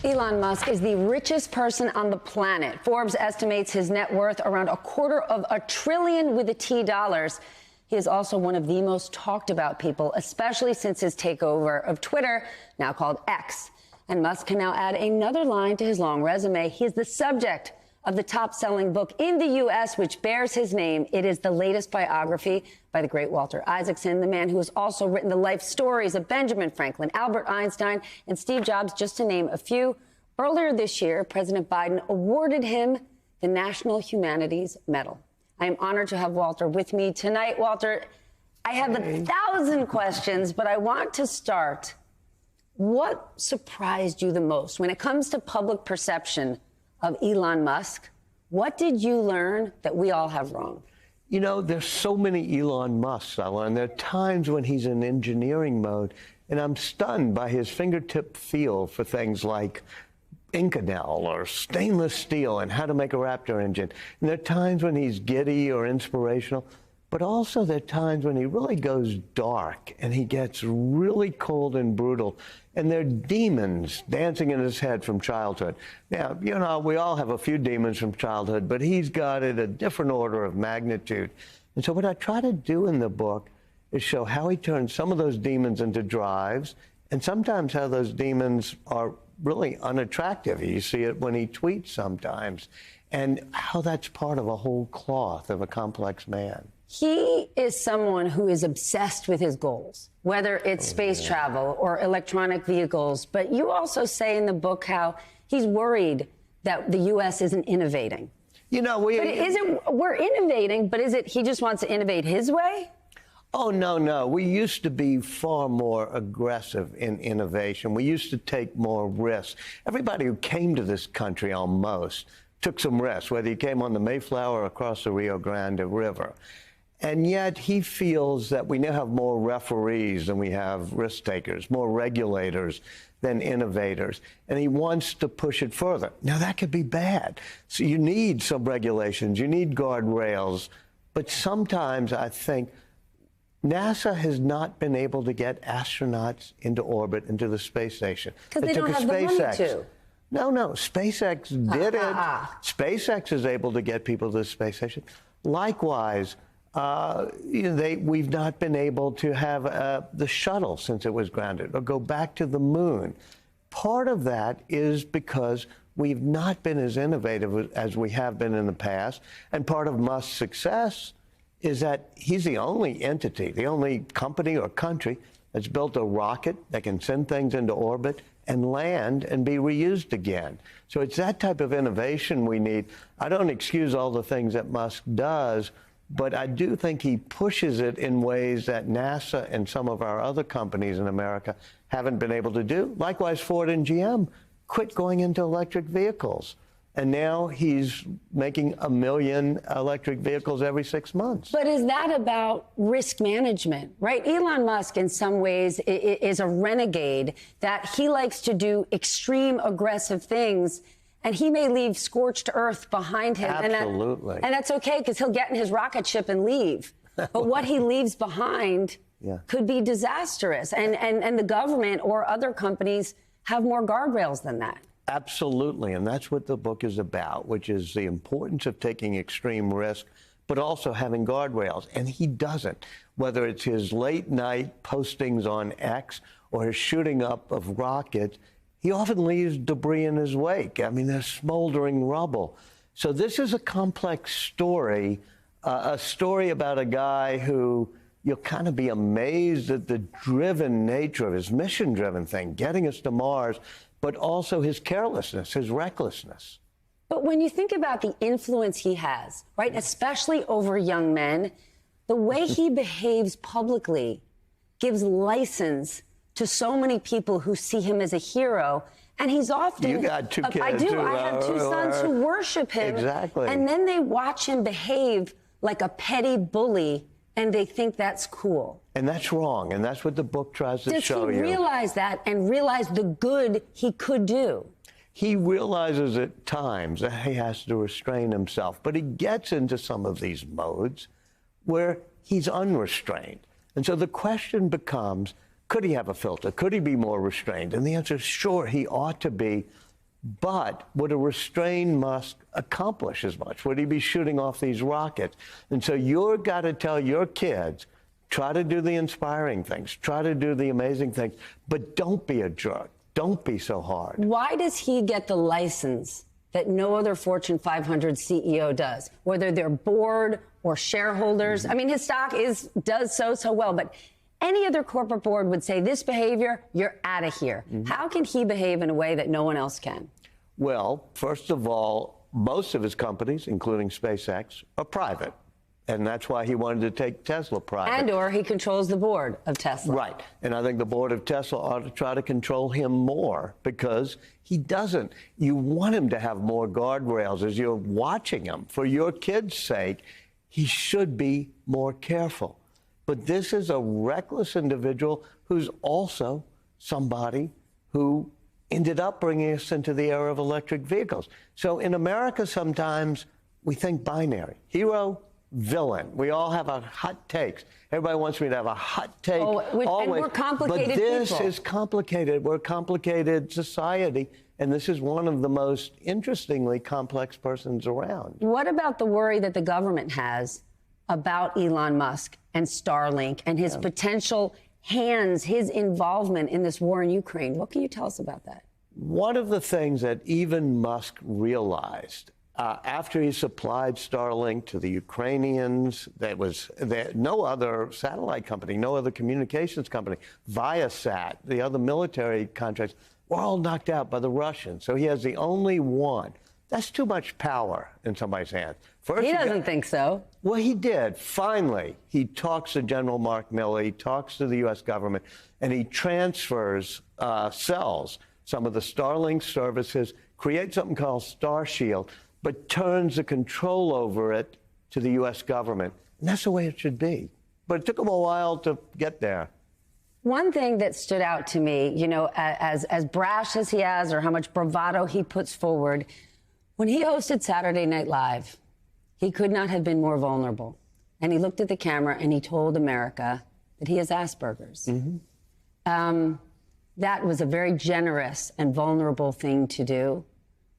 Elon Musk is the richest person on the planet. Forbes estimates his net worth around $250 billion with a T dollars. He is also one of the most talked about people, especially since his takeover of Twitter, now called X. And Musk can now add another line to his long resume. He is the subject of the top-selling book in the U.S., which bears his name. It is the latest biography by the great Walter Isaacson, the man who has also written the life stories of Benjamin Franklin, Albert Einstein, and Steve Jobs, just to name a few. Earlier this year, President Biden awarded him the National Humanities Medal. I am honored to have Walter with me tonight. Walter, I have 1,000 questions, but I want to start. What surprised you the most when it comes to public perception of Elon Musk? What did you learn that we all have wrong? You know, there's so many Elon Musks I learned. There are times when he's in engineering mode, and I'm stunned by his fingertip feel for things like Inconel or stainless steel and how to make a Raptor engine. And there are times when he's giddy or inspirational, but also there are times when he really goes dark and he gets really cold and brutal. And there are demons dancing in his head from childhood. Now, you know, we all have a few demons from childhood, but he's got it a different order of magnitude. And so what I try to do in the book is show how he turns some of those demons into drives, and sometimes how those demons are really unattractive. You see it when he tweets sometimes, and how that's part of a whole cloth of a complex man. He is someone who is obsessed with his goals, whether it's space travel or electronic vehicles. But you also say in the book how he's worried that the U.S. isn't innovating. You know, we're innovating, but is it he just wants to innovate his way? Oh, no. We used to be far more aggressive in innovation. We used to take more risks. Everybody who came to this country almost took some risks, whether you came on the Mayflower or across the Rio Grande River. And yet he feels that we now have more referees than we have risk takers, more regulators than innovators. And he wants to push it further. Now, that could be bad. So you need some regulations, you need guardrails. But sometimes I think NASA has not been able to get astronauts into orbit, into the space station. Because they don't have the money to. No, SpaceX did it. SpaceX is able to get people to the space station. Likewise, we've not been able to have the shuttle since it was grounded, or go back to the moon. Part of that is because we've not been as innovative as we have been in the past, and part of Musk's success is that he's the only entity, the only company or country that's built a rocket that can send things into orbit and land and be reused again. So it's that type of innovation we need. I don't excuse all the things that Musk does, but I do think he pushes it in ways that NASA and some of our other companies in America haven't been able to do. Likewise, Ford and GM quit going into electric vehicles. And now he's making 1 million electric vehicles every 6 months. But is that about risk management, right? Elon Musk, in some ways, is a renegade, that he likes to do extreme, aggressive things, and he may leave scorched earth behind him. Absolutely. And that's okay, because he'll get in his rocket ship and leave. But what he leaves behind could be disastrous. And the government or other companies have more guardrails than that. Absolutely, and that's what the book is about, which is the importance of taking extreme risk, but also having guardrails. And he doesn't, whether it's his late night postings on X or his shooting up of rockets, he often leaves debris in his wake. I mean, there's smoldering rubble. So this is a complex story, a story about a guy who you'll kind of be amazed at the driven nature of his mission-driven thing, getting us to Mars, but also his carelessness, his recklessness. But when you think about the influence he has, right, especially over young men, the way he behaves publicly gives license to so many people who see him as a hero. And he's often... You got 2 kids. I do. I have 2 sons who worship him. Exactly. And then they watch him behave like a petty bully, and they think that's cool. And that's wrong, and that's what the book tries to show you. Does he realize that and realize the good he could do? He realizes at times that he has to restrain himself, but he gets into some of these modes where he's unrestrained. And so the question becomes, could he have a filter? Could he be more restrained? And the answer is sure, he ought to be. But would a restrained Musk accomplish as much? Would he be shooting off these rockets? And so you've got to tell your kids, try to do the inspiring things, try to do the amazing things, but don't be a jerk. Don't be so hard. Why does he get the license that no other Fortune 500 CEO does, whether they're board or shareholders? I mean, his stock does so well, but any other corporate board would say this behavior, you're out of here. How can he behave in a way that no one else can? Well, first of all, most of his companies, including SpaceX, are private. And that's why he wanted to take Tesla private. And or he controls the board of Tesla. Right. And I think the board of Tesla ought to try to control him more because he doesn't. You want him to have more guardrails as you're watching him. For your kids' sake, he should be more careful. But this is a reckless individual who's also somebody who ended up bringing us into the era of electric vehicles. So in America, sometimes we think binary. Hero, villain. We all have our hot takes. Everybody wants me to have a hot take. And we're complicated But this people. is complicated. We're a complicated society, and this is one of the most interestingly complex persons around. What about the worry that the government has about Elon Musk and Starlink and his potential hands, his involvement in this war in Ukraine? What can you tell us about that? One of the things that even Musk realized after he supplied Starlink to the Ukrainians, no other satellite company, no other communications company, Viasat, the other military contracts, were all knocked out by the Russians. So he has the only one. That's too much power in somebody's hands. First, He doesn't think so. Well, he did. Finally, he talks to General Mark Milley, he talks to the U.S. government, and he transfers, sells some of the Starlink services, creates something called Starshield, but turns the control over it to the U.S. government. And that's the way it should be. But it took him a while to get there. One thing that stood out to me, you know, as brash as he has or how much bravado he puts forward, when he hosted Saturday Night Live, he could not have been more vulnerable. And he looked at the camera and he told America that he has Asperger's. That was a very generous and vulnerable thing to do.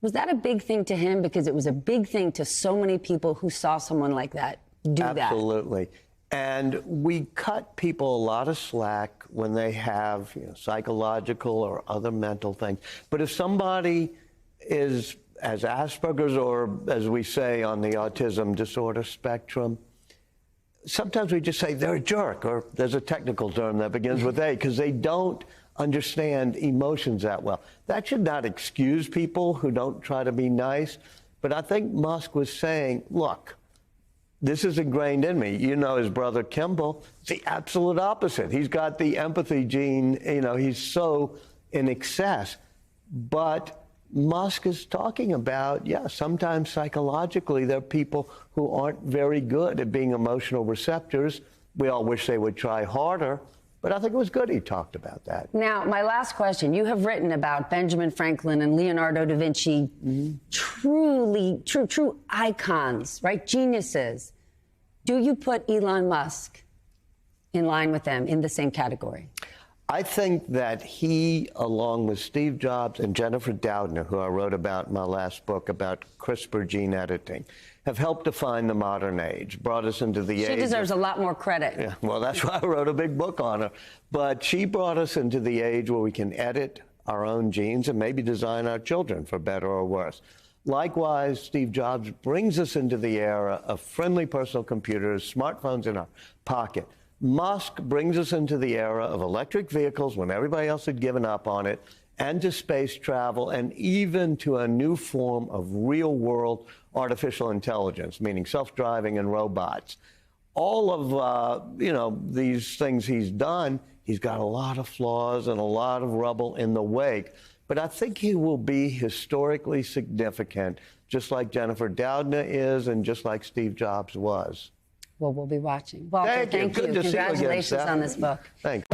Was that a big thing to him? Because it was a big thing to so many people who saw someone like that do that. Absolutely. And we cut people a lot of slack when they have psychological or other mental things. But if somebody has Asperger's, or as we say on the autism disorder spectrum, sometimes we just say they're a jerk, or there's a technical term that begins with A, because they don't understand emotions that well. That should not excuse people who don't try to be nice. But I think Musk was saying, look, this is ingrained in me. You know, his brother Kimball, it's the absolute opposite. He's got the empathy gene, he's so in excess. But Musk is talking about, sometimes psychologically there are people who aren't very good at being emotional receptors. We all wish they would try harder, but I think it was good he talked about that. Now, my last question. You have written about Benjamin Franklin and Leonardo da Vinci, true icons, right? Geniuses. Do you put Elon Musk in line with them in the same category? I think that he, along with Steve Jobs and Jennifer Doudna, who I wrote about in my last book about CRISPR gene editing, have helped define the modern age, brought us into the age. She deserves a lot more credit. Yeah, well, that's why I wrote a big book on her. But she brought us into the age where we can edit our own genes and maybe design our children for better or worse. Likewise, Steve Jobs brings us into the era of friendly personal computers, smartphones in our pocket. Musk brings us into the era of electric vehicles when everybody else had given up on it, and to space travel, and even to a new form of real-world artificial intelligence, meaning self-driving and robots. All of, these things he's done, he's got a lot of flaws and a lot of rubble in the wake. But I think he will be historically significant, just like Jennifer Doudna is and just like Steve Jobs was. Well, we'll be watching. Walter, thank you. Good to see you again, Congratulations Steph. on this book. Thanks.